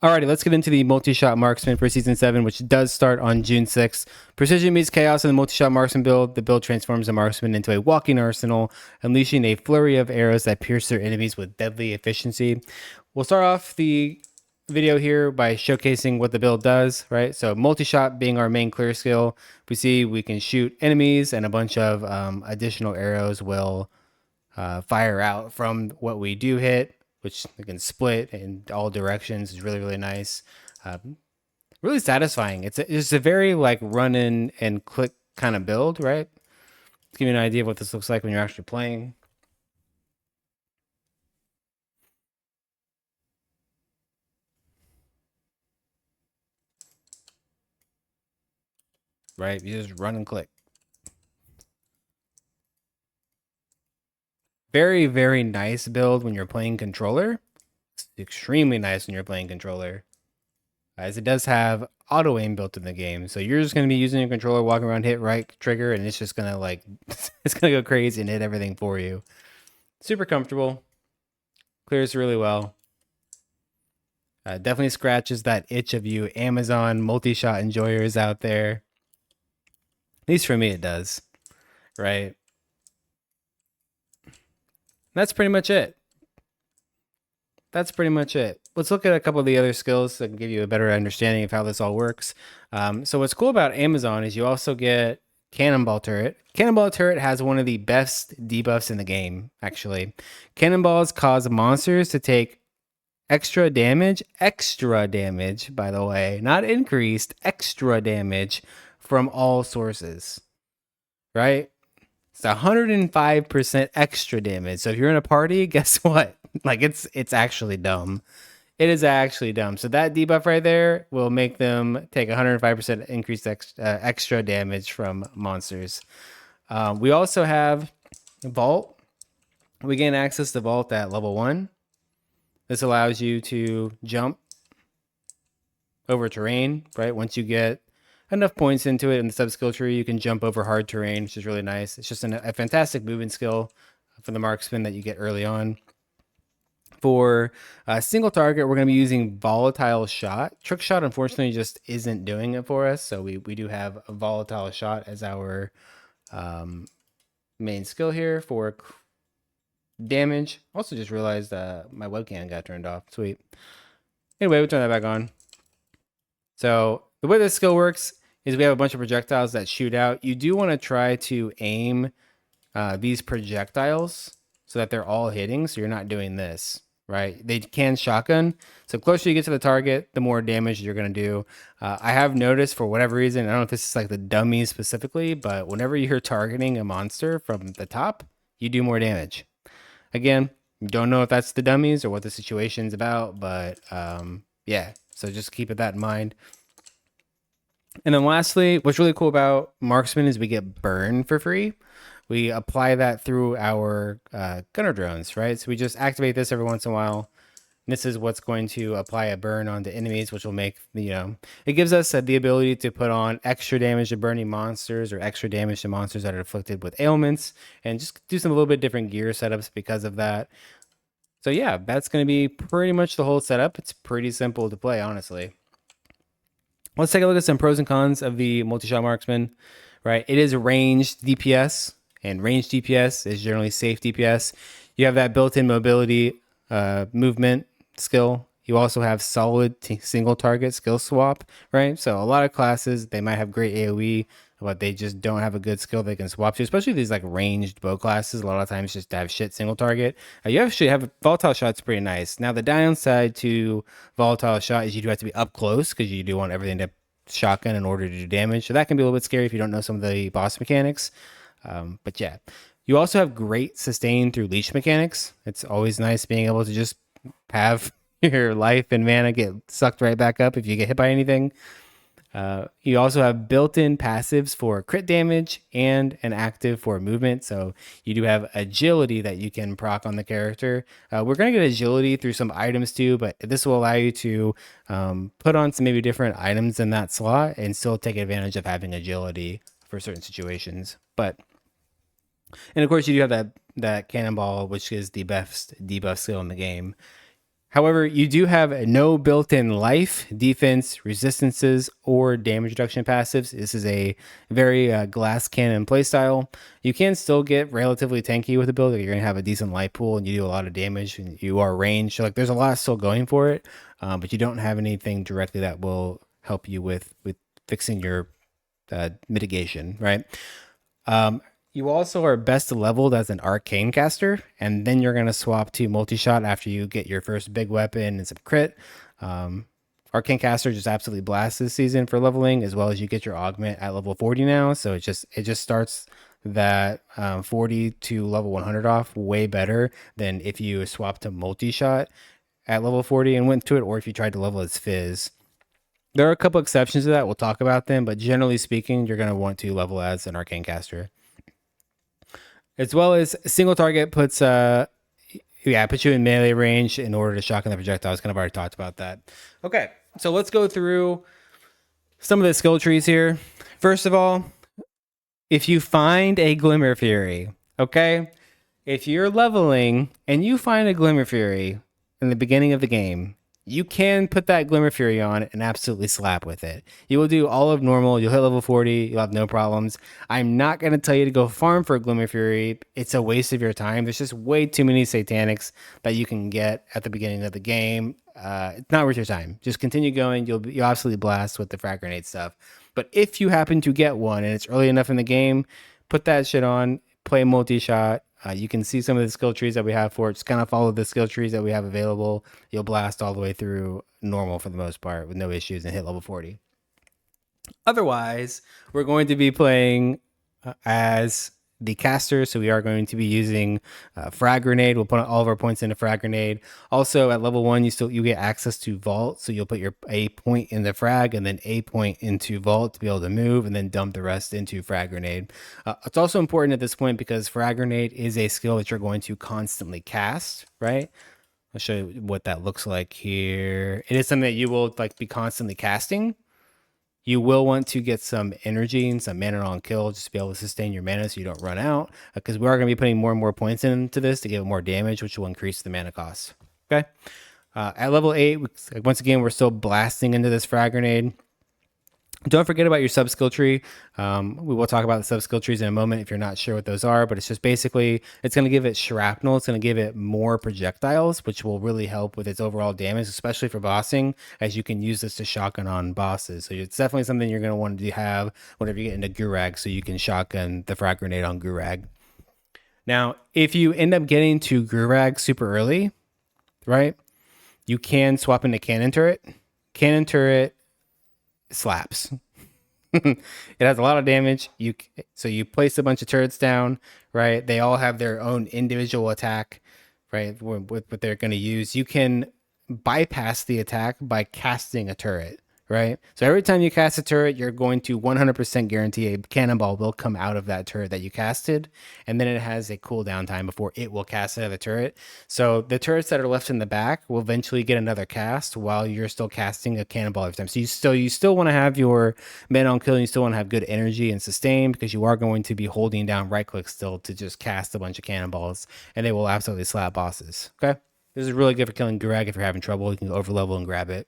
Alrighty, let's get into the Multishot Marksman for Season 7, which does start on June 6th. Precision meets chaos in the Multishot Marksman build. The build transforms the Marksman into a walking arsenal, unleashing a flurry of arrows that pierce their enemies with deadly efficiency. We'll start off the video here by showcasing what the build does, right? So Multishot being our main clear skill, we see we can shoot enemies and a bunch of additional arrows will fire out from what we do hit, which we can split in all directions. Is really, really nice. Really satisfying. It's a very like run in and click kind of build, right? Let's give you an idea of what this looks like when you're actually playing. Right? You just run and click. Very, very nice build when you're playing controller. It's extremely nice when you're playing controller, as it does have auto aim built in the game. So you're just going to be using your controller, walking around, hit right trigger, and it's just going to like, it's going to go crazy and hit everything for you. Super comfortable. Clears really well. Definitely scratches that itch of you Amazon multi-shot enjoyers out there. At least for me it does, right? That's pretty much it. Let's look at a couple of the other skills that can give you a better understanding of how this all works. So what's cool about Amazon is you also get Cannonball Turret. Cannonball Turret has one of the best debuffs in the game, actually. Cannonballs cause monsters to take extra damage, by the way, not increased, extra damage from all sources, right? It's 105% extra damage. So if you're in a party, guess what? Like it's actually dumb. It is actually dumb. So that debuff right there will make them take 105% increased extra damage from monsters. We also have Vault. We gain access to Vault at level 1. This allows you to jump over terrain, right? Once you get enough points into it in the sub-skill tree, you can jump over hard terrain, which is really nice. It's just a fantastic movement skill for the Marksman that you get early on. For a single target, we're going to be using Volatile Shot. Trick Shot, unfortunately, just isn't doing it for us, so we do have a Volatile Shot as our main skill here for damage. Also just realized my webcam got turned off. Sweet. Anyway, we'll turn that back on. So the way this skill works is we have a bunch of projectiles that shoot out. You do want to try to aim these projectiles so that they're all hitting, so you're not doing this, right? They can shotgun. So the closer you get to the target, the more damage you're going to do. I have noticed for whatever reason, I don't know if this is like the dummies specifically, but whenever you're targeting a monster from the top, you do more damage. Again, don't know if that's the dummies or what the situation's about, but yeah, so just keep that in mind. And then lastly, what's really cool about Marksman is we get burn for free. We apply that through our gunner drones, right? So we just activate this every once in a while. And this is what's going to apply a burn onto enemies, which will make, it gives us the ability to put on extra damage to burning monsters or extra damage to monsters that are afflicted with ailments and just do some a little bit different gear setups because of that. So yeah, that's going to be pretty much the whole setup. It's pretty simple to play, honestly. Let's take a look at some pros and cons of the Multishot Marksman, right? It is ranged DPS, and ranged DPS is generally safe DPS. You have that built-in mobility movement skill. You also have solid single target skill swap, right? So a lot of classes, they might have great AoE, but they just don't have a good skill they can swap to, especially these like ranged bow classes. A lot of times just to have shit single target. You actually have Volatile Shot's pretty nice. Now the downside to Volatile Shot is you do have to be up close because you do want everything to shotgun in order to do damage. So that can be a little bit scary if you don't know some of the boss mechanics. But yeah, you also have great sustain through leash mechanics. It's always nice being able to just have your life and mana get sucked right back up if you get hit by anything. You also have built-in passives for crit damage and an active for movement. So you do have agility that you can proc on the character. We're going to get agility through some items too, but this will allow you to put on some maybe different items in that slot and still take advantage of having agility for certain situations. And of course you do have that cannonball, which is the best debuff skill in the game. However, you do have no built-in life, defense, resistances, or damage reduction passives. This is a very glass cannon playstyle. You can still get relatively tanky with the build. You're going to have a decent life pool and you do a lot of damage and you are ranged. So like there's a lot still going for it, but you don't have anything directly that will help you with fixing your mitigation, right? You also are best leveled as an arcane caster, and then you're going to swap to multi-shot after you get your first big weapon and some crit. Arcane caster just absolutely blasts this season for leveling, as well as you get your augment at level 40 now. So it just starts that 40 to level 100 off way better than if you swap to multi-shot at level 40 and went to it, or if you tried to level as Fizz. There are a couple exceptions to that. We'll talk about them, but generally speaking, you're going to want to level as an arcane caster. As well as single target puts you in melee range in order to shotgun the projectiles. Kind of already talked about that. Okay, so let's go through some of the skill trees here. First of all, if you find a Glimmer Fury, okay? If you're leveling and you find a Glimmer Fury in the beginning of the game, you can put that Glimmer Fury on and absolutely slap with it. You will do all of normal. You'll hit level 40. You'll have no problems. I'm not going to tell you to go farm for a Glimmer Fury. It's a waste of your time. There's just way too many Satanics that you can get at the beginning of the game. It's not worth your time. Just continue going. You'll absolutely blast with the frag grenade stuff. But if you happen to get one and it's early enough in the game, put that shit on, play multi-shot. You can see some of the skill trees that we have for it. Just kind of follow the skill trees that we have available. You'll blast all the way through normal for the most part with no issues and hit level 40. Otherwise, we're going to be playing as the caster, so we are going to be using frag grenade. We'll put all of our points into frag grenade. Also, at level 1, you get access to vault, so you'll put your a point in the frag and then a point into vault to be able to move, and then dump the rest into frag grenade. It's also important at this point because frag grenade is a skill that you're going to constantly cast, right? I'll show you what that looks like here. It is something that you will be constantly casting. You will want to get some energy and some mana on kill just to be able to sustain your mana so you don't run out, because we are going to be putting more and more points into this to give it more damage, which will increase the mana cost. Okay. At level 8, once again, we're still blasting into this frag grenade. Don't forget about your sub skill tree. We will talk about the sub skill trees in a moment if you're not sure what those are, but it's just basically, it's going to give it shrapnel. It's going to give it more projectiles, which will really help with its overall damage, especially for bossing, as you can use this to shotgun on bosses. So it's definitely something you're going to want to have whenever you get into Gurag, so you can shotgun the frag grenade on Gurag. Now, if you end up getting to Gurag super early, right, you can swap into Cannon Turret. Cannon Turret slaps. It has a lot of damage. So you place a bunch of turrets down, right? They all have their own individual attack, right? With what they're going to use. You can bypass the attack by casting a turret, right? So every time you cast a turret, you're going to 100% guarantee a cannonball will come out of that turret that you casted, and then it has a cooldown time before it will cast another turret. So the turrets that are left in the back will eventually get another cast while you're still casting a cannonball every time. So you still want to have your men on kill, and you still want to have good energy and sustain, because you are going to be holding down right click still to just cast a bunch of cannonballs, and they will absolutely slap bosses. Okay, this is really good for killing Gurag. If you're having trouble, you can go over level and grab it.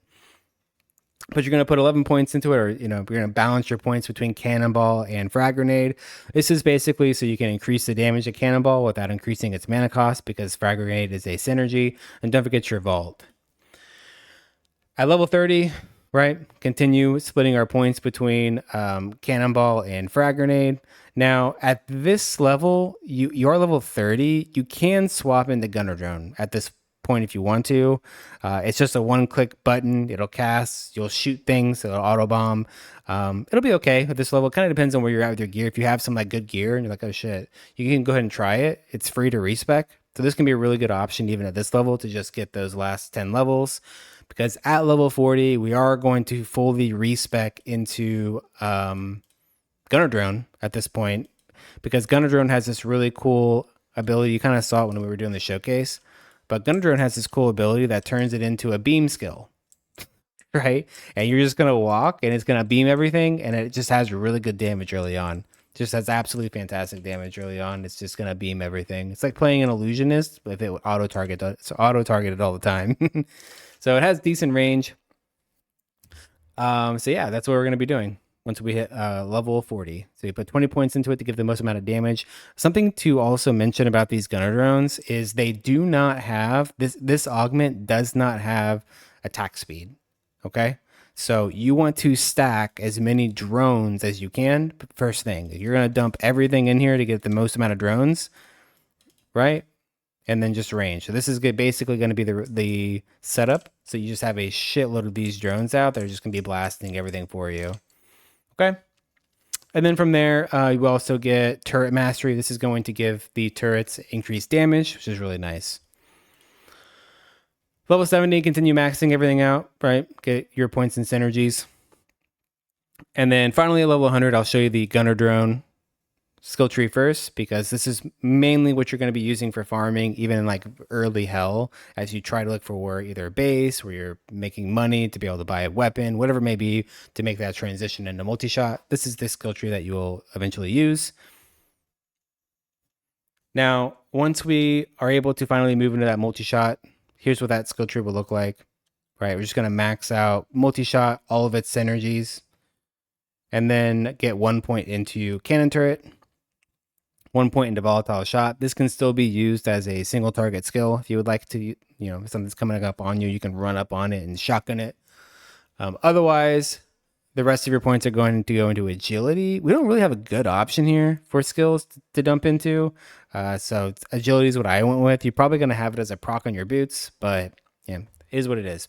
But you're going to put 11 points into it, or you're going to balance your points between Cannonball and Frag Grenade. This is basically so you can increase the damage of Cannonball without increasing its mana cost, because Frag Grenade is a synergy. And don't forget your Vault. At level 30, right, continue splitting our points between Cannonball and Frag Grenade. Now, at this level, you're level 30. You can swap into Gunner Drone at this point if you want to. It's just a one-click button. It'll cast. You'll shoot things. It'll auto bomb. It'll be okay at this level. It kind of depends on where you're at with your gear. If you have some good gear and you're like, oh shit, you can go ahead and try it. It's free to respec. So this can be a really good option even at this level to just get those last 10 levels. Because at level 40, we are going to fully respec into Gunner Drone at this point, because Gunner Drone has this really cool ability. You kind of saw it when we were doing the showcase, but Gunner Drone has this cool ability that turns it into a beam skill, right? And you're just going to walk and it's going to beam everything, and it just has really good damage early on. Just has absolutely fantastic damage early on. It's just gonna beam everything. It's like playing an illusionist, but if it would auto target, it's auto targeted all the time. So it has decent range. So yeah, that's what we're gonna be doing once we hit level 40. So you put 20 points into it to give the most amount of damage. Something to also mention about these gunner drones is they do not have this augment does not have attack speed. Okay. So you want to stack as many drones as you can. First thing, you're gonna dump everything in here to get the most amount of drones, right? And then just range. So this is basically going to be the setup. So you just have a shitload of these drones out. They're just going to be blasting everything for you. Okay. And then from there, you also get turret mastery. This is going to give the turrets increased damage, which is really nice. Level 70, continue maxing everything out, right? Get your points and synergies. And then finally at level 100, I'll show you the gunner drone skill tree first, because this is mainly what you're going to be using for farming, even in like early hell, as you try to look for either a base where you're making money to be able to buy a weapon, whatever it may be, to make that transition into multi-shot. This is the skill tree that you will eventually use. Now, once we are able to finally move into that multi-shot, here's what that skill tree will look like. Right, we're just going to max out multi-shot, all of its synergies, and then get 1 point into cannon turret, 1 point into volatile shot. This can still be used as a single target skill. If you would like to, if something's coming up on you, you can run up on it and shotgun it. Otherwise, the rest of your points are going to go into agility. We don't really have a good option here for skills to dump into. So agility is what I went with. You're probably going to have it as a proc on your boots, but yeah, it is what it is.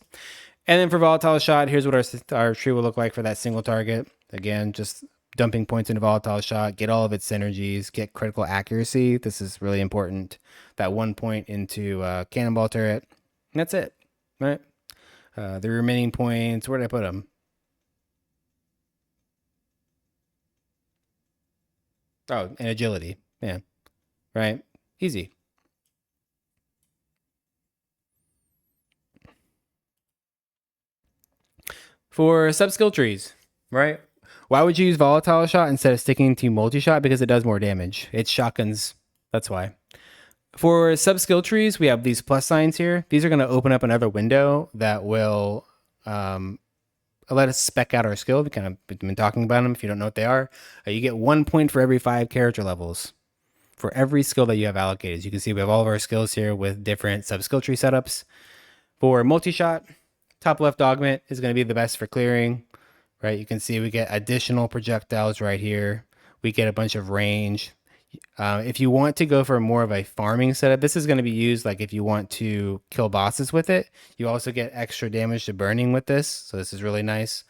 And then for volatile shot, here's what our tree will look like for that single target. Again, just dumping points into volatile shot, get all of its synergies, get critical accuracy. This is really important. That 1 point into cannonball turret. And that's it, right? The remaining points, where did I put them? Oh, and agility. Yeah, right? Easy. For sub-skill trees, right? Why would you use volatile shot instead of sticking to multi-shot? Because it does more damage. It's shotguns. That's why. For sub-skill trees, we have these plus signs here. These are going to open up another window that will let us spec out our skill. We kind of been talking about them. If you don't know what they are, you get 1 point for every 5 character levels for every skill that you have allocated. As you can see, we have all of our skills here with different sub-skill tree setups. For multi-shot, top left augment is going to be the best for clearing. Right, you can see we get additional projectiles right here. We get a bunch of range. If you want to go for more of a farming setup, this is going to be used like if you want to kill bosses with it. You also get extra damage to burning with this, so this is really nice.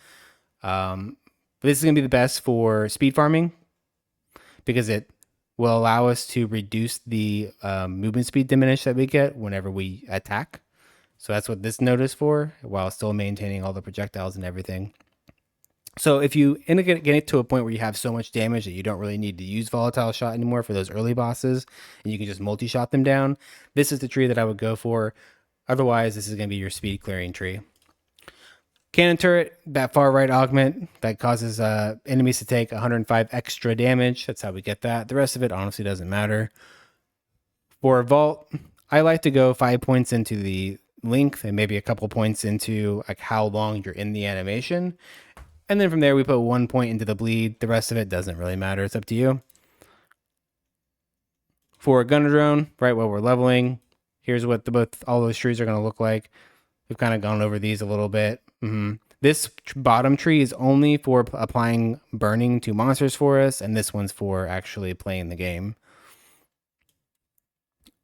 But this is going to be the best for speed farming because it will allow us to reduce the movement speed diminish that we get whenever we attack. So that's what this node is for, while still maintaining all the projectiles and everything. So if you end up getting to a point where you have so much damage that you don't really need to use volatile shot anymore for those early bosses, and you can just multi-shot them down, this is the tree that I would go for. Otherwise, this is going to be your speed clearing tree. Cannon turret, that far right augment that causes enemies to take 105 extra damage. That's how we get that. The rest of it honestly doesn't matter. For vault, I like to go 5 points into the length and maybe a couple points into like how long you're in the animation. And then from there, we put 1 point into the bleed. The rest of it doesn't really matter. It's up to you. For a gunner drone, right while we're leveling, here's what all those trees are going to look like. We've kind of gone over these a little bit. This bottom tree is only for applying burning to monsters for us, and this one's for actually playing the game.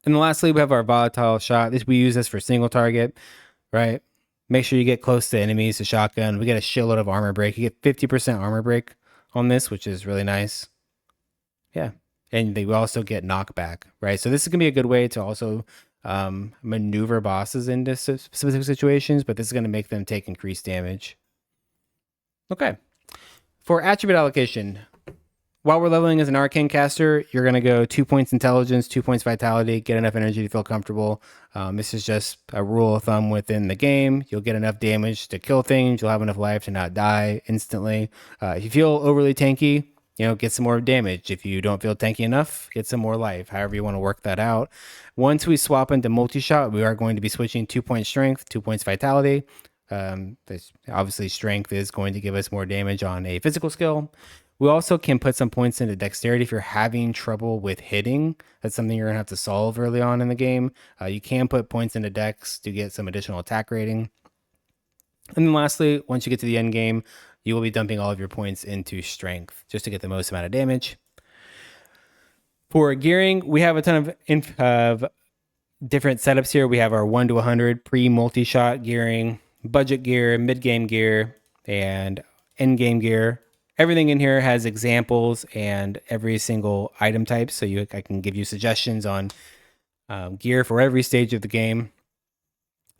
And lastly, we have our volatile shot. We use this for single target, right? Make sure you get close to enemies to shotgun. We get a shitload of armor break. You get 50% armor break on this, which is really nice. Yeah. And they also get knockback, right? So this is going to be a good way to also maneuver bosses into specific situations, but this is going to make them take increased damage. Okay. For attribute allocation, while we're leveling as an arcane caster, you're going to go 2 points intelligence, 2 points vitality, get enough energy to feel comfortable. This is just a rule of thumb within the game. You'll get enough damage to kill things. You'll have enough life to not die instantly. If you feel overly tanky, get some more damage. If you don't feel tanky enough, get some more life, however you want to work that out. Once we swap into Multishot, we are going to be switching 2 points strength, 2 points vitality. Obviously, strength is going to give us more damage on a physical skill. We also can put some points into dexterity if you're having trouble with hitting. That's something you're going to have to solve early on in the game. You can put points into dex to get some additional attack rating. And then lastly, once you get to the end game, you will be dumping all of your points into strength just to get the most amount of damage. For gearing, we have a ton of different setups here. We have our 1 to 100 pre-multi-shot gearing, budget gear, mid-game gear, and end-game gear. Everything in here has examples and every single item type, so I can give you suggestions on gear for every stage of the game.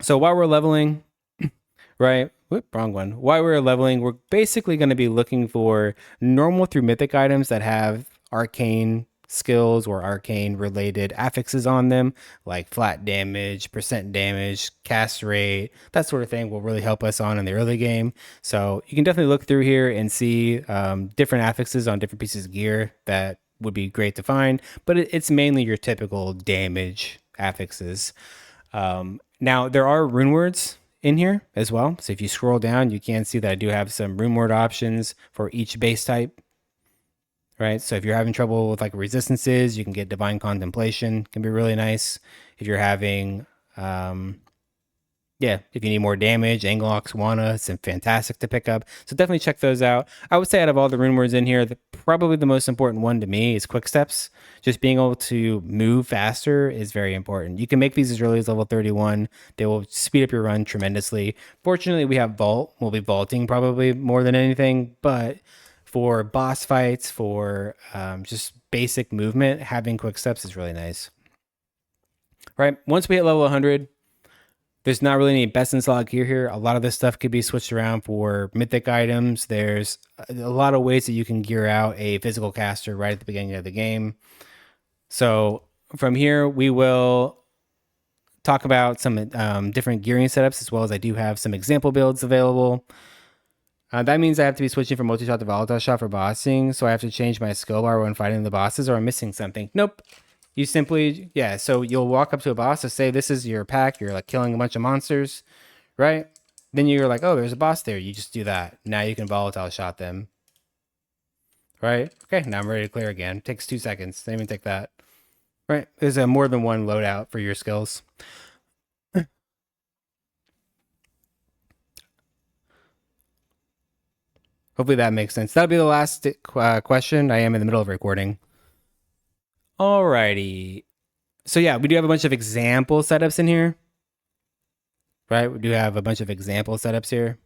So while we're leveling, right? Whoop, wrong one. While we're leveling, we're basically going to be looking for normal through mythic items that have arcane skills or arcane related affixes on them, like flat damage, percent damage, cast rate, that sort of thing will really help us on in the early game. So you can definitely look through here and see different affixes on different pieces of gear that would be great to find, but it's mainly your typical damage affixes. Now there are rune words in here as well. So if you scroll down, you can see that I do have some rune word options for each base type, right? So if you're having trouble with like resistances, you can get divine contemplation, can be really nice. If you're having, if you need more damage, Anglox, Wana, it's fantastic to pick up. So definitely check those out. I would say out of all the rune words in here, probably the most important one to me is quick steps. Just being able to move faster is very important. You can make these as early as level 31. They will speed up your run tremendously. Fortunately, we have Vault. We'll be vaulting probably more than anything, but for boss fights, for just basic movement, having quick steps is really nice. Right, once we hit level 100, there's not really any best in slot gear here. A lot of this stuff could be switched around for mythic items. There's a lot of ways that you can gear out a physical caster right at the beginning of the game. So from here, we will talk about some different gearing setups, as well as I do have some example builds available. That means I have to be switching from multi-shot to volatile shot for bossing. So I have to change my skill bar when fighting the bosses, or I'm missing something. Nope. You simply, so you'll walk up to a boss to say, this is your pack. You're like killing a bunch of monsters, right? Then you're like, oh, there's a boss there. You just do that. Now you can volatile shot them, right? Okay, now I'm ready to clear again. Takes 2 seconds. Didn't even take that, right? There's a more than one loadout for your skills. Hopefully that makes sense. That'll be the last question. I am in the middle of recording. Alrighty. So yeah, we do have a bunch of example setups in here, right? We do have a bunch of example setups here.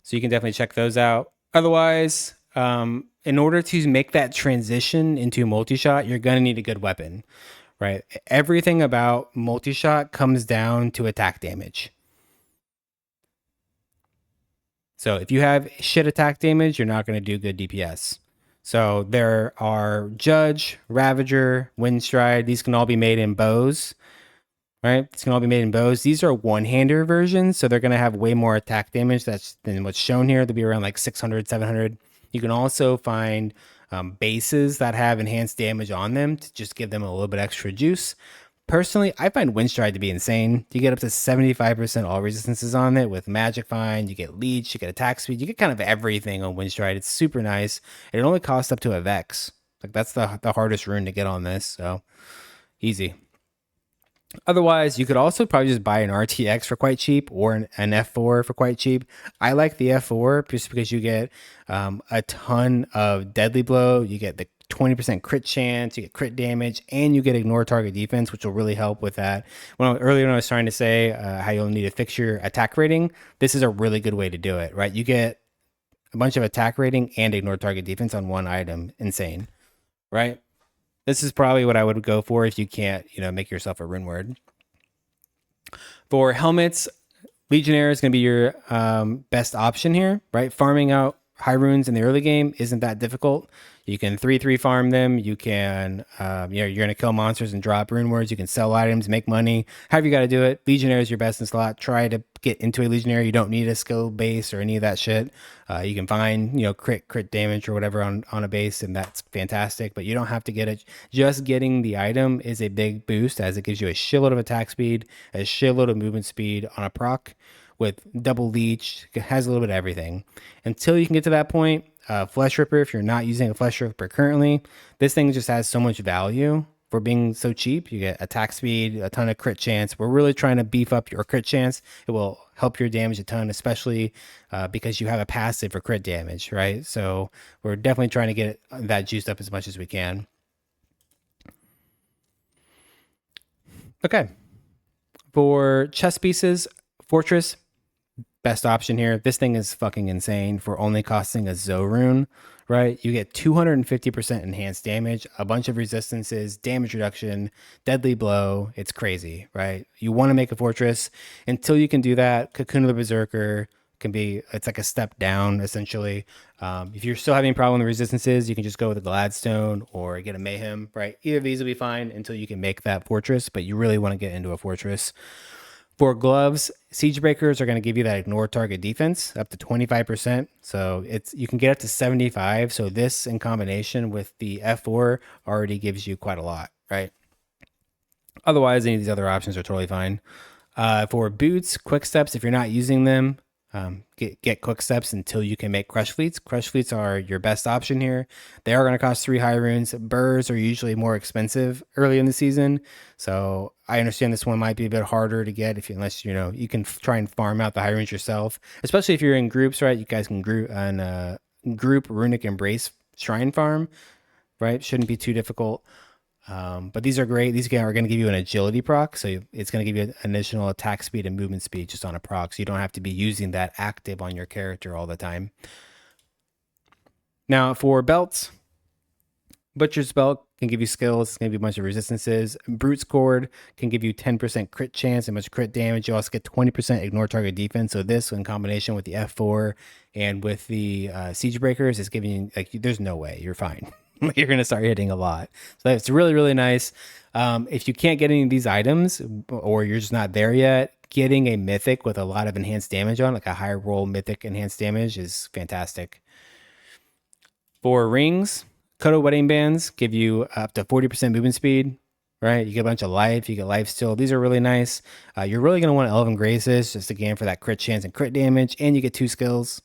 So you can definitely check those out. Otherwise, in order to make that transition into multi-shot, you're going to need a good weapon, right? Everything about multi-shot comes down to attack damage. So if you have shit attack damage, you're not going to do good DPS. So there are Judge, Ravager, Windstride. These can all be made in bows, right? These can all be made in bows. These are one-hander versions, so they're going to have way more attack damage than what's shown here. They'll be around like 600, 700. You can also find bases that have enhanced damage on them to just give them a little bit extra juice. Personally, I find Windstride to be insane. You get up to 75% all resistances on it with Magic Find. You get Leech, you get attack speed. You get kind of everything on Windstride. It's super nice. It only costs up to a Vex. Like that's the hardest rune to get on this. So easy. Otherwise, you could also probably just buy an RTX for quite cheap or an F4 for quite cheap. I like the F4 just because you get a ton of deadly blow. You get the 20% crit chance, you get crit damage, and you get ignore target defense, which will really help with that. Earlier when I was trying to say how you'll need to fix your attack rating, this is a really good way to do it, right? You get a bunch of attack rating and ignore target defense on one item. Insane, right? This is probably what I would go for if you can't, make yourself a rune word. For helmets, Legionnaire is going to be your best option here, right? Farming out high runes in the early game isn't that difficult. You can 3/3 farm them. You can, you're going to kill monsters and drop rune words. You can sell items, make money. However you got to do it. Legionary is your best in slot. Try to get into a Legionary. You don't need a skill base or any of that shit. You can find, crit damage or whatever on a base, and that's fantastic. But you don't have to get it. Just getting the item is a big boost, as it gives you a shitload of attack speed, a shitload of movement speed on a proc with double leech. It has a little bit of everything. Until you can get to that point, Flesh Ripper, if you're not using a Flesh Ripper currently, this thing just has so much value for being so cheap. You get attack speed, a ton of crit chance. We're really trying to beef up your crit chance. It will help your damage a ton, especially because you have a passive for crit damage, right? So we're definitely trying to get that juiced up as much as we can. Okay. For chest pieces, Fortress, best option here. This thing is fucking insane for only costing a Zoe rune, right? You get 250% enhanced damage, a bunch of resistances, damage reduction, deadly blow. It's crazy, right? You want to make a Fortress. Until you can do that, Cocoon of the Berserker it's like a step down, essentially. If you're still having a problem with resistances, you can just go with a Gladstone or get a Mayhem, right? Either of these will be fine until you can make that Fortress, but you really want to get into a Fortress. For gloves, Siege Breakers are going to give you that ignore target defense up to 25%. So you can get up to 75. So this in combination with the F4 already gives you quite a lot, right? Otherwise, any of these other options are totally fine. For boots, quick steps, if you're not using them, get quick steps until you can make crush fleets. Crush fleets are your best option here. They are going to cost 3 high runes. Burrs are usually more expensive early in the season, so I understand this one might be a bit harder to get unless you can try and farm out the high runes yourself, especially if you're in groups, right? You guys can group runic embrace shrine farm, right? Shouldn't be too difficult. But these are great. These are going to give you an agility proc, so it's going to give you an additional attack speed and movement speed just on a proc, so you don't have to be using that active on your character all the time. Now for belts, Butcher's Belt can give you skills. It's going to give you a bunch of resistances. Brute's Cord can give you 10% crit chance and much crit damage. You also get 20% ignore target defense. So this, in combination with the F4 and with the Siege Breakers, is giving you, there's no way you're fine. You're going to start hitting a lot. So it's really, really nice. If you can't get any of these items or you're just not there yet, getting a mythic with a lot of enhanced damage on, like a high roll mythic enhanced damage, is fantastic. For rings, Kodo Wedding Bands give you up to 40% movement speed, right? You get a bunch of life, you get life steal. These are really nice. You're really going to want Elven Graces, just again for that crit chance and crit damage, and you get 2 skills.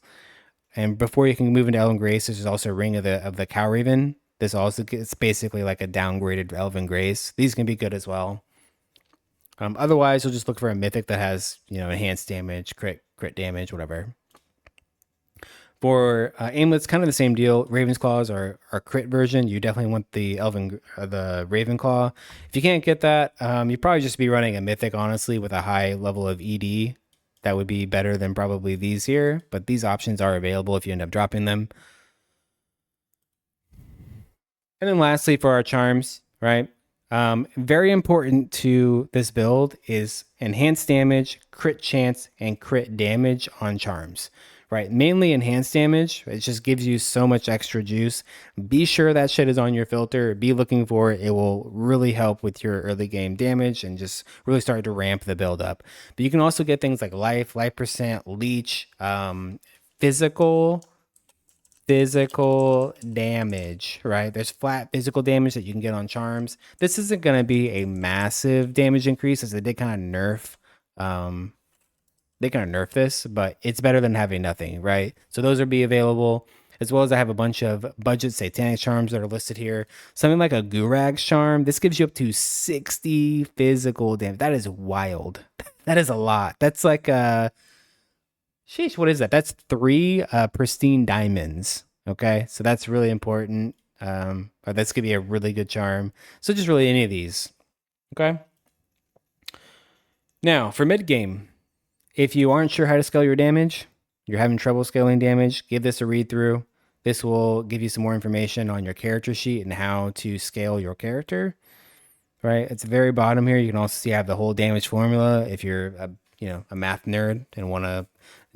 And before you can move into Elven Graces, there's also Ring of the Cow Raven. This also gets basically like a downgraded Elven Grace. These can be good as well. Otherwise, you'll just look for a mythic that has enhanced damage, crit damage, whatever. For aimlets, kind of the same deal. Raven's Claws are crit version. You definitely want the Raven Claw. If you can't get that, you'd probably just be running a mythic, honestly, with a high level of ED. That would be better than probably these here, but these options are available if you end up dropping them. And then lastly, for our charms, right? Very important to this build is enhanced damage, crit chance, and crit damage on charms, right? Mainly enhanced damage. It just gives you so much extra juice. Be sure that shit is on your filter. Be looking for it. It will really help with your early game damage and just really start to ramp the build up. But you can also get things like life percent, leech, physical damage, right? There's flat physical damage that you can get on charms. This isn't going to be a massive damage increase, as they did kind of nerf this, but it's better than having nothing, right? So those will be available, as well as I have a bunch of budget satanic charms that are listed here. Something like a Gurag's charm. This gives you up to 60 physical damage. That is wild. That is a lot. That's like sheesh, what is that? That's 3 pristine diamonds. Okay, so that's really important. That's gonna be a really good charm. So just really any of these. Okay. Now for mid game, if you aren't sure how to scale your damage, you're having trouble scaling damage, give this a read through. This will give you some more information on your character sheet and how to scale your character. Right, it's the very bottom here. You can also see I have the whole damage formula if you're a math nerd and want to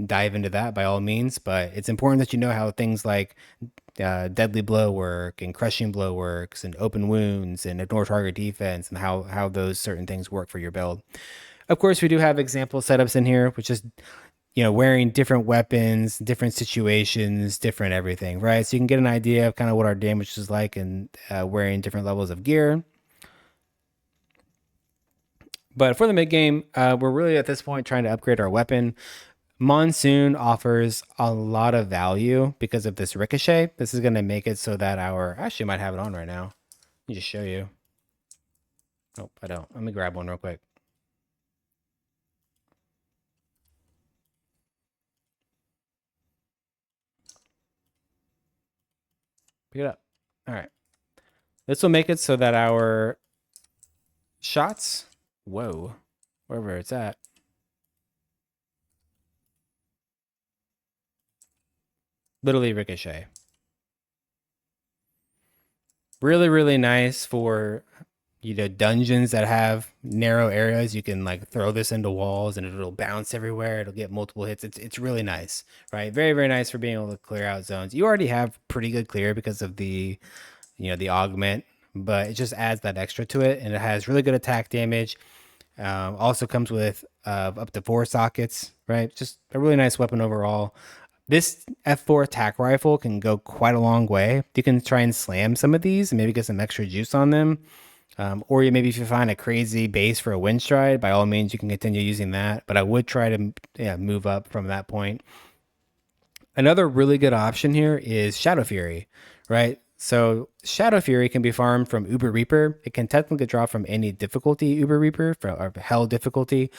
dive into that by all means, but it's important that you know how things like deadly blow work and crushing blow works and open wounds and ignore target defense and how those certain things work for your build. Of course, we do have example setups in here, which is wearing different weapons, different situations, different everything, right? So you can get an idea of kind of what our damage is like and wearing different levels of gear. But for the mid game, we're really at this point trying to upgrade our weapon. Monsoon offers a lot of value because of this ricochet. This is going to make it so that actually might have it on right now. Let me just show you. Nope, I don't. Let me grab one real quick. Pick it up. All right. This will make it so that our shots, wherever it's at, literally ricochet. Really, really nice for dungeons that have narrow areas. You can like throw this into walls and it'll bounce everywhere. It'll get multiple hits. It's really nice, right? Very, very nice for being able to clear out zones. You already have pretty good clear because of the the augment, but it just adds that extra to it, and it has really good attack damage. Also comes with up to 4 sockets, right? Just a really nice weapon overall. This F4 attack rifle can go quite a long way. You can try and slam some of these and maybe get some extra juice on them. Or maybe if you find a crazy base for a wind stride, by all means, you can continue using that. But I would try to move up from that point. Another really good option here is Shadow Fury, right? So Shadow Fury can be farmed from Uber Reaper. It can technically drop from any difficulty Uber Reaper, or Hell difficulty.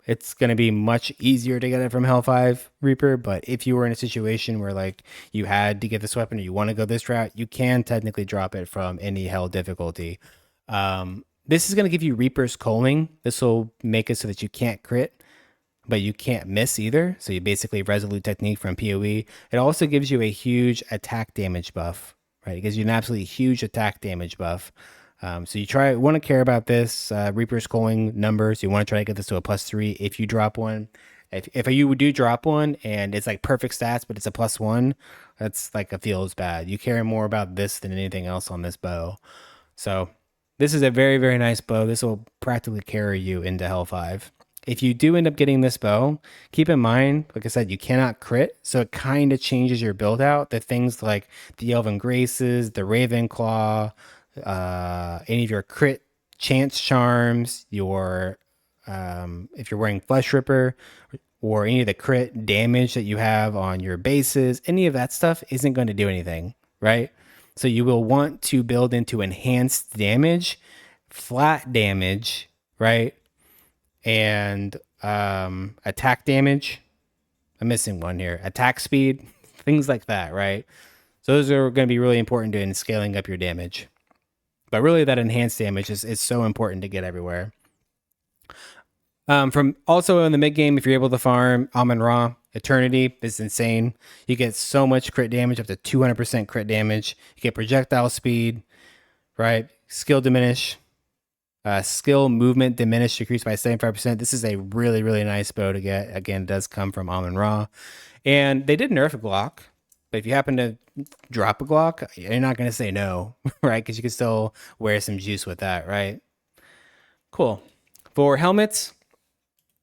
It's going to be much easier to get it from Hell 5 Reaper, but if you were in a situation where like you had to get this weapon or you want to go this route, you can technically drop it from any Hell difficulty. This is going to give you Reaper's Culling. This will make it so that you can't crit, but you can't miss either. So you basically Resolute Technique from PoE. It also gives you a huge attack damage buff, right? It gives you an absolutely huge attack damage buff. So you want to care about this Reaper's Culling numbers. You want to try to get this to a +3 if you drop one. If you do drop one and it's like perfect stats, but it's a +1, that's like feels bad. You care more about this than anything else on this bow. So this is a very, very nice bow. This will practically carry you into Hell 5. If you do end up getting this bow, keep in mind, like I said, you cannot crit, so it kind of changes your build out. The things like the Elven Graces, the Raven Claw, any of your crit chance charms, your if you're wearing Flesh Ripper, or any of the crit damage that you have on your bases, any of that stuff isn't going to do anything, right? So you will want to build into enhanced damage, flat damage, right? And attack damage. I'm missing one here. Attack speed, things like that, right? So those are going to be really important in scaling up your damage. But really, that enhanced damage is so important to get everywhere. From also in the mid game, if you're able to farm Amun Ra, Eternity is insane. You get so much crit damage, up to 200% crit damage. You get projectile speed, right? Skill diminish. Skill movement diminished, decreased by 75%. This is a really, really nice bow to get. Again, it does come from Amun Ra. And they did nerf a Glock. But if you happen to drop a Glock, you're not going to say no, right? Because you can still wear some juice with that, right? Cool. For helmets,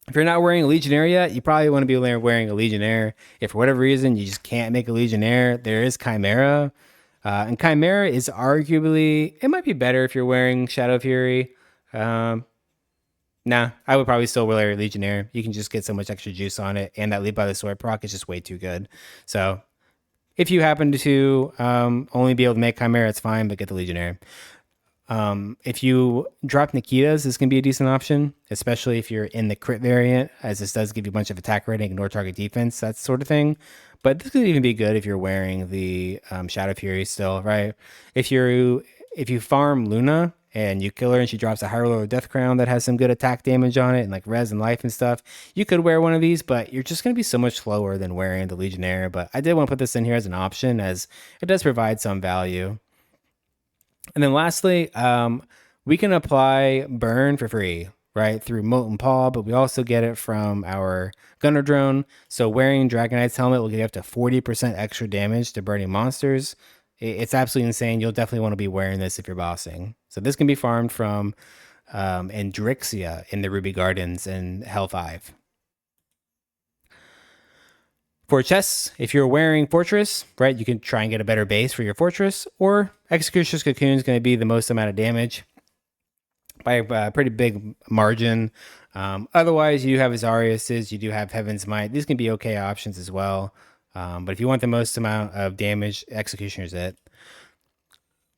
if you're not wearing a Legionnaire yet, you probably want to be wearing a Legionnaire. If for whatever reason you just can't make a Legionnaire, there is Chimera. And Chimera is arguably, it might be better if you're wearing Shadow Fury. Nah, I would probably still wear Legionnaire. You can just get so much extra juice on it, and that Lead by the Sword proc is just way too good. So if you happen to only be able to make Chimera, it's fine, but get the Legionnaire. If you drop Nikitas, this can be a decent option, especially if you're in the crit variant, as this does give you a bunch of attack rating, ignore target defense, that sort of thing. But this could even be good if you're wearing the Shadow Fury still, right? If you farm Luna and you kill her and she drops a high roller Death Crown that has some good attack damage on it and like res and life and stuff, you could wear one of these, but you're just going to be so much slower than wearing the Legionnaire. But I did want to put this in here as an option, as it does provide some value. And then lastly, we can apply burn for free, right, through Molten Paw, but we also get it from our Gunner Drone. So wearing Dragon Knight's helmet will give you up to 40% extra damage to burning monsters. It's absolutely insane. You'll definitely want to be wearing this if you're bossing. So this can be farmed from Andrixia in the Ruby Gardens in Hell 5. For chests, if you're wearing Fortress, right, you can try and get a better base for your Fortress, or Executioner's Cocoon is going to be the most amount of damage by a pretty big margin. Otherwise, you do have Azarius's, you do have Heaven's Might. These can be okay options as well. But if you want the most amount of damage, Executioner's it.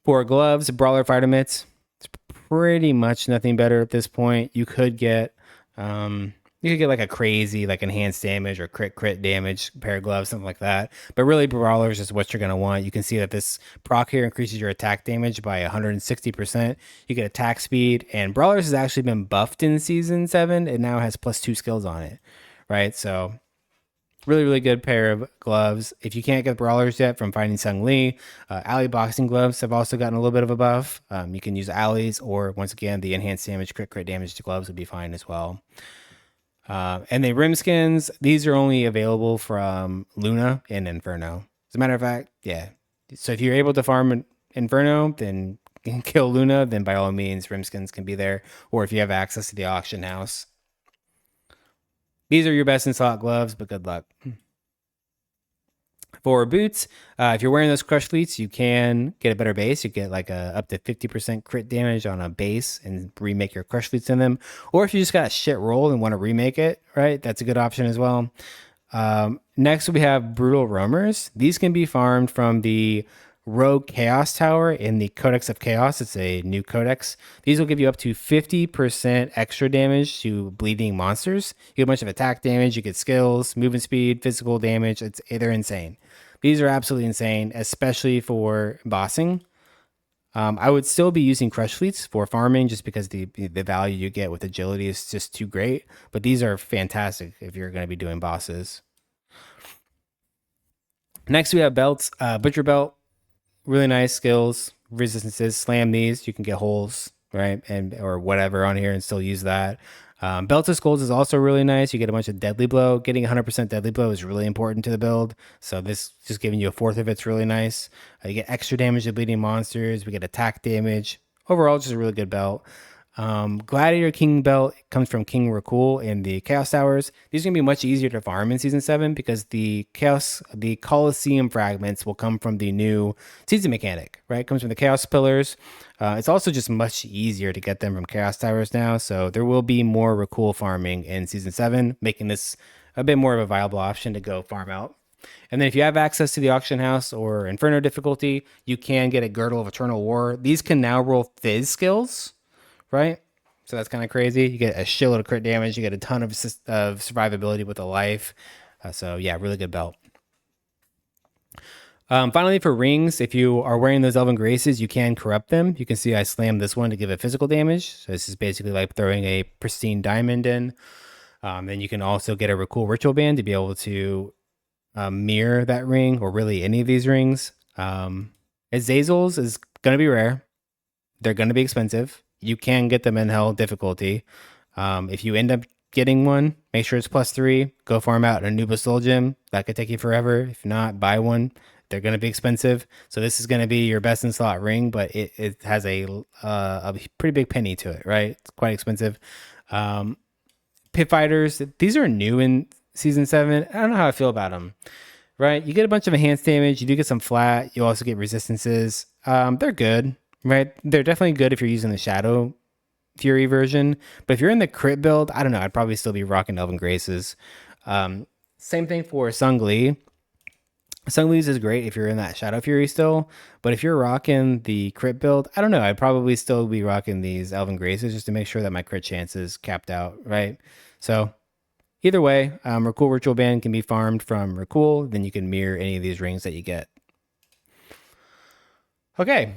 For gloves, Brawler Fighter Mitts, it's pretty much nothing better at this point. You could get like a crazy like enhanced damage or crit damage pair of gloves, something like that. But really, Brawlers is what you're going to want. You can see that this proc here increases your attack damage by 160%. You get attack speed, and Brawlers has actually been buffed in Season 7. It now has +2 skills on it, right? So really good pair of gloves. If you can't get Brawlers yet from finding Sung Lee, Ally boxing gloves have also gotten a little bit of a buff. You can use Allies, or once again, the enhanced damage, crit damage to gloves would be fine as well. And the rim skins, these are only available from Luna and Inferno. As a matter of fact, yeah. So if you're able to farm Inferno, then kill Luna, then by all means, rim skins can be there. Or if you have access to the auction house. These are your best in slot gloves, but good luck. For boots, if you're wearing those Crush Fleets, you can get a better base. You get like up to 50% crit damage on a base and remake your Crush Fleets in them. Or if you just got a shit roll and want to remake it, right? That's a good option as well. Next, we have Brutal Roamers. These can be farmed from the Rogue Chaos Tower in the Codex of Chaos. It's a new codex. These will give you up to 50% extra damage to bleeding monsters. You get a bunch of attack damage, you get skills, movement speed, physical damage. They're insane. These are absolutely insane, especially for bossing. I would still be using Crush Fleets for farming just because the value you get with agility is just too great. But these are fantastic if you're going to be doing bosses. Next, we have belts. Butcher Belt. Really nice skills, resistances. Slam these, you can get holes, right, and or whatever on here, and still use that. Belt of Skulls is also really nice. You get a bunch of Deadly Blow. Getting 100% Deadly Blow is really important to the build. So this just giving you a fourth of it's really nice. You get extra damage to bleeding monsters. We get attack damage. Overall, just a really good belt. Gladiator King belt comes from King Rakul in the Chaos Towers. These are gonna be much easier to farm in Season 7 because the Colosseum fragments will come from the new season mechanic, right? It comes from the Chaos Pillars. It's also just much easier to get them from Chaos Towers now, so there will be more Rakul farming in Season 7, making this a bit more of a viable option to go farm out. And then if you have access to the auction house or Inferno difficulty, you can get a Girdle of Eternal War. These can now roll Fizz skills, right? So that's kind of crazy. You get a shitload of crit damage. You get a ton of survivability with a life. So yeah, really good belt. Finally, for rings, if you are wearing those Elven Graces, you can corrupt them. You can see I slammed this one to give it physical damage. So this is basically like throwing a pristine diamond in. Then you can also get a Rakul Ritual Band to be able to mirror that ring, or really any of these rings. Azazels is going to be rare. They're going to be expensive. You can get them in Hell difficulty. If you end up getting one, make sure it's +3. Go farm out an Anubis Soul Gem. That could take you forever. If not, buy one. They're going to be expensive. So this is going to be your best in slot ring, but it has a pretty big penny to it, right? It's quite expensive. Pit Fighters, these are new in Season 7. I don't know how I feel about them, right? You get a bunch of enhanced damage. You do get some flat. You also get resistances. They're good. Right, they're definitely good if you're using the Shadow Fury version, but if you're in the crit build, I don't know, I'd probably still be rocking Elven Graces. Same thing for Sung Lee. Sung Lee's is great if you're in that Shadow Fury still, but if you're rocking the crit build, I don't know, I'd probably still be rocking these Elven Graces just to make sure that my crit chance is capped out, right? So either way, Rakul Ritual Band can be farmed from Rakul, then you can mirror any of these rings that you get. Okay.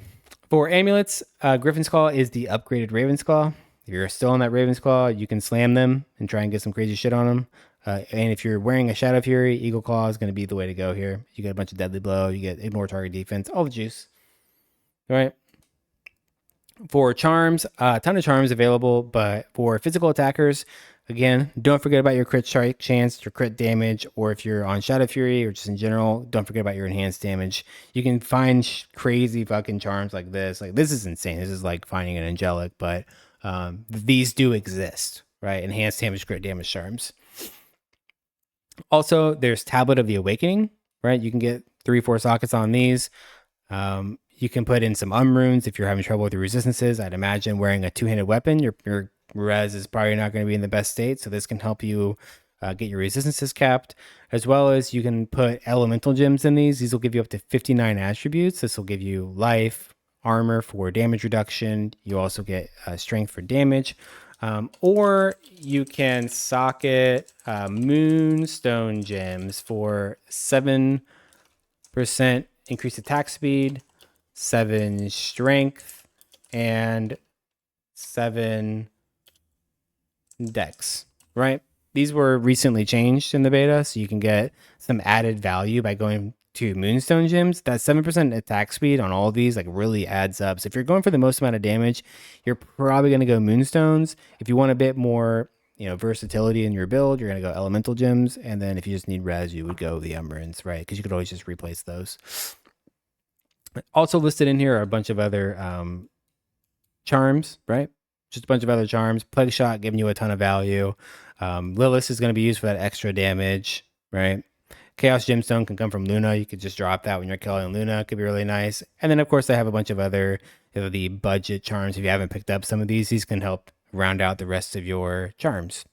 For amulets, Griffin's Claw is the upgraded Raven's Claw. If you're still on that Raven's Claw, you can slam them and try and get some crazy shit on them. And if you're wearing a Shadow Fury, Eagle Claw is going to be the way to go here. You get a bunch of Deadly Blow, you get Ignore Target Defense, all the juice. All right. For charms, a ton of charms available, but for physical attackers, again, don't forget about your crit strike chance, your crit damage, or if you're on Shadow Fury or just in general, don't forget about your enhanced damage. You can find crazy fucking charms like this. Like, this is insane. This is like finding an angelic, but these do exist, right? Enhanced damage, crit damage charms. Also, there's Tablet of the Awakening, right? You can get 3-4 sockets on these. You can put in some runes if you're having trouble with your resistances. I'd imagine wearing a two-handed weapon, your res is probably not going to be in the best state, so this can help you get your resistances capped, as well as you can put elemental gems in these. These will give you up to 59 attributes. This will give you life, armor for damage reduction. You also get strength for damage. Or you can socket moonstone gems for 7% increased attack speed, 7 strength, and 7 dex, right? These were recently changed in the beta, so you can get some added value by going to moonstone gems. That 7% attack speed on all of these like really adds up. So if you're going for the most amount of damage, you're probably going to go moonstones. If you want a bit more, versatility in your build, you're going to go elemental gems. And then if you just need res, you would go the runes, right? Because you could always just replace those. Also listed in here are a bunch of other charms, right? Just a bunch of other charms. Plague Shot giving you a ton of value. Lilith is going to be used for that extra damage, right? Chaos Gemstone can come from Luna. You could just drop that when you're killing Luna. It could be really nice. And then, of course, they have a bunch of other the budget charms. If you haven't picked up some of these can help round out the rest of your charms.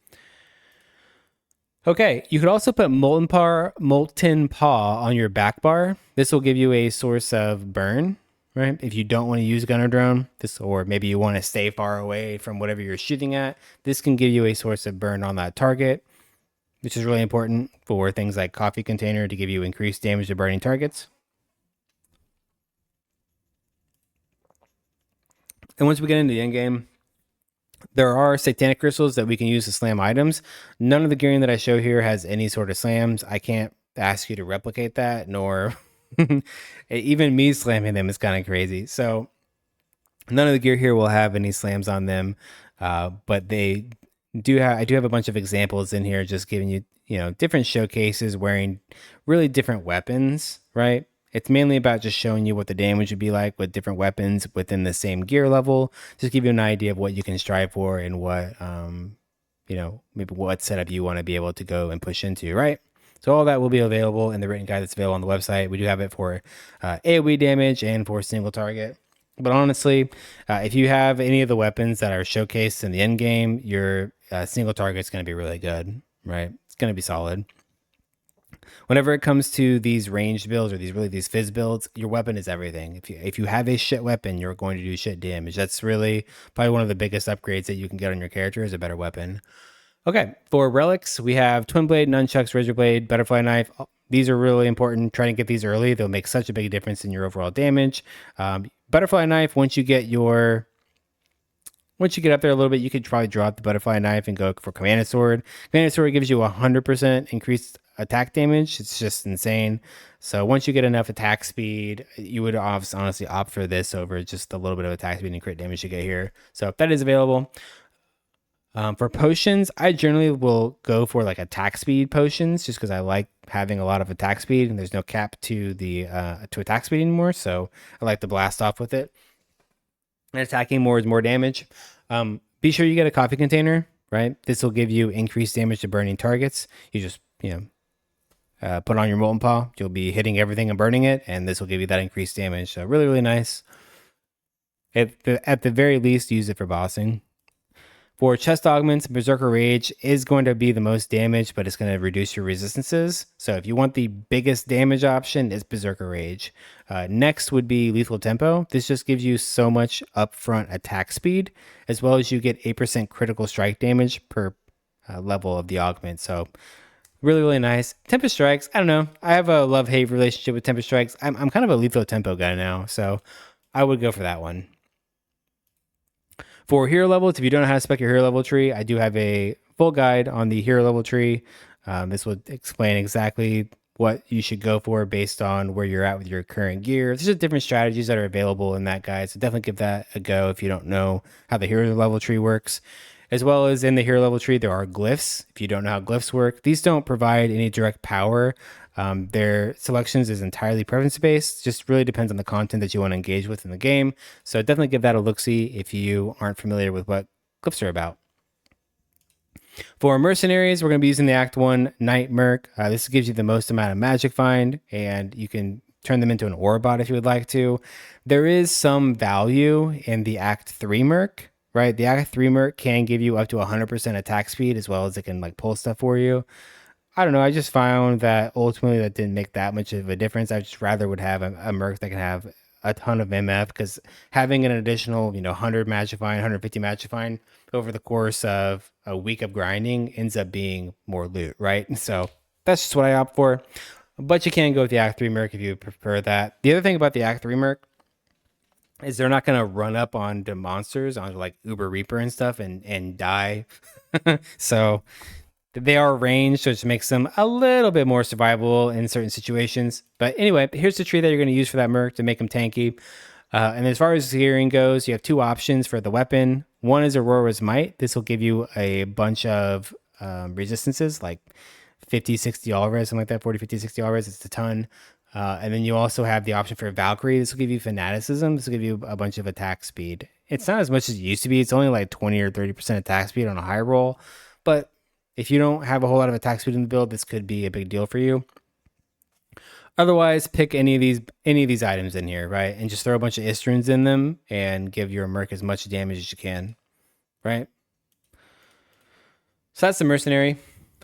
Okay, you could also put Molten Paw on your back bar. This will give you a source of burn, right? If you don't want to use Gunner Drone, or maybe you want to stay far away from whatever you're shooting at, this can give you a source of burn on that target, which is really important for things like Coffee Container to give you increased damage to burning targets. And once we get into the end game, there are satanic crystals that we can use to slam items. None of the gearing that I show here has any sort of slams. I can't ask you to replicate that, nor even me slamming them is kind of crazy. So none of the gear here will have any slams on them, but they do have. I do have a bunch of examples in here, just giving you different showcases wearing really different weapons, right? It's mainly about just showing you what the damage would be like with different weapons within the same gear level. Just give you an idea of what you can strive for and what, maybe what setup you want to be able to go and push into, right? So all that will be available in the written guide that's available on the website. We do have it for AoE damage and for single target. But honestly, if you have any of the weapons that are showcased in the end game, your single target is going to be really good, right? It's going to be solid. Whenever it comes to these ranged builds or these fizz builds, your weapon is everything. If you have a shit weapon, you're going to do shit damage. That's really probably one of the biggest upgrades that you can get on your character is a better weapon. Okay, for relics, we have Twin Blade, Nunchucks, Razor Blade, Butterfly Knife. These are really important. Try to get these early. They'll make such a big difference in your overall damage. Butterfly Knife, once you get up there a little bit, you could probably drop the Butterfly Knife and go for Commanded Sword. Commanded Sword gives you 100% increased attack damage. It's just insane. So once you get enough attack speed, you would honestly opt for this over just a little bit of attack speed and crit damage you get here. So that is available. For potions, I generally will go for like attack speed potions just because I like having a lot of attack speed and there's no cap to the to attack speed anymore. So I like to blast off with it. And attacking more is more damage. Be sure you get a coffee container, right? This will give you increased damage to burning targets. You just, put on your Molten Paw. You'll be hitting everything and burning it, and this will give you that increased damage. So really, really nice. At the very least, use it for bossing. For chest augments, Berserker Rage is going to be the most damage, but it's going to reduce your resistances. So if you want the biggest damage option, it's Berserker Rage. Next would be Lethal Tempo. This just gives you so much upfront attack speed, as well as you get 8% critical strike damage per level of the augment. So really, really nice. Tempest Strikes, I don't know. I have a love-hate relationship with Tempest Strikes. I'm kind of a Lethal Tempo guy now, so I would go for that one. For hero levels, if you don't know how to spec your hero level tree, I do have a full guide on the hero level tree. This will explain exactly what you should go for based on where you're at with your current gear. There's just different strategies that are available in that guide, so definitely give that a go if you don't know how the hero level tree works. As well as in the hero level tree, there are glyphs. If you don't know how glyphs work, these don't provide any direct power. Their selections is entirely preference based. Just really depends on the content that you want to engage with in the game. So definitely give that a look-see if you aren't familiar with what glyphs are about. For mercenaries, we're going to be using the Act 1 Knight Merc. This gives you the most amount of magic find, and you can turn them into an ore bot if you would like to. There is some value in the Act 3 Merc, right? The Act 3 Merc can give you up to 100% attack speed, as well as it can like pull stuff for you. I don't know. I just found that ultimately that didn't make that much of a difference. I just rather would have a Merc that can have a ton of MF, because having an additional, 100 magic find, 150 magic find over the course of a week of grinding ends up being more loot, right? So that's just what I opt for. But you can go with the Act 3 Merc if you prefer that. The other thing about the Act 3 Merc is they're not going to run up on the monsters, on like Uber Reaper and stuff, and die. So they are ranged, which makes them a little bit more survivable in certain situations. But anyway, here's the tree that you're going to use for that Merc to make them tanky. And as far as gearing goes, you have two options for the weapon. One is Aurora's Might. This will give you a bunch of resistances, like 50, 60 all-res, something like that, 40, 50, 60 all-res. It's a ton. And then you also have the option for Valkyrie. This will give you Fanaticism. This will give you a bunch of attack speed. It's not as much as it used to be. It's only like 20 or 30% attack speed on a high roll. But if you don't have a whole lot of attack speed in the build, this could be a big deal for you. Otherwise, pick any of these items in here, right? And just throw a bunch of Istrans in them and give your Merc as much damage as you can, right? So that's the mercenary.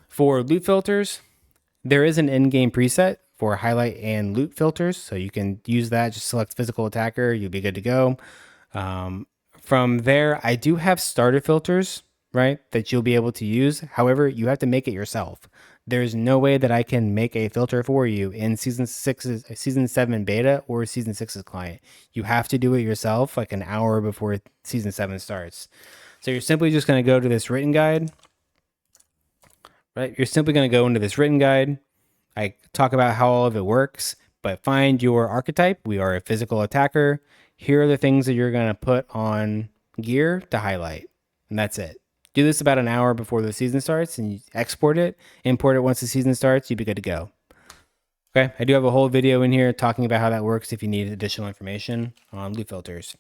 For loot filters, there is an in-game preset for highlight and loot filters, so you can use that. Just select physical attacker, you'll be good to go. From there, I do have starter filters, right, that you'll be able to use. However, you have to make it yourself. There's no way that I can make a filter for you in season 7 beta or season 6's client. You have to do it yourself like an hour before season 7 starts. So you're simply just going to go to this written guide, right? You're simply going to go into this written guide. I talk about how all of it works, but find your archetype. We are a physical attacker. Here are the things that you're going to put on gear to highlight, and that's it. Do this about an hour before the season starts, and you export it, import it once the season starts, you'd be good to go. Okay, I do have a whole video in here talking about how that works if you need additional information on loot filters.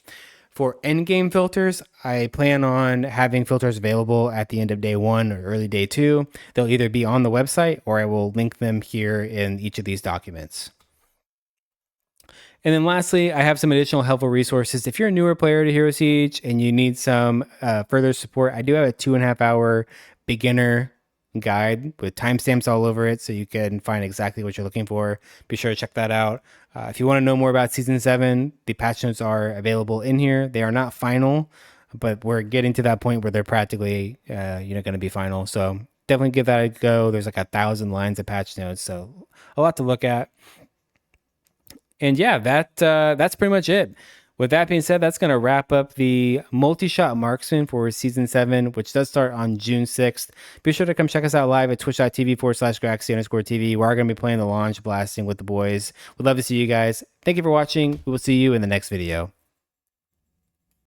For endgame filters, I plan on having filters available at the end of day 1 or early day 2. They'll either be on the website or I will link them here in each of these documents. And then lastly, I have some additional helpful resources. If you're a newer player to Hero Siege and you need some further support, I do have a 2.5 hour beginner guide with timestamps all over it, so you can find exactly what you're looking for. Be sure to check that out. If you want to know more about Season 7, the patch notes are available in here. They are not final, but we're getting to that point where they're practically going to be final. So definitely give that a go. There's like 1,000 lines of patch notes, so a lot to look at. And yeah, that's pretty much it. With that being said, that's going to wrap up the Multishot Marksman for Season 7, which does start on June 6th. Be sure to come check us out live at twitch.tv/Graxy_TV. We are going to be playing the launch, blasting with the boys. We'd love to see you guys. Thank you for watching. We will see you in the next video.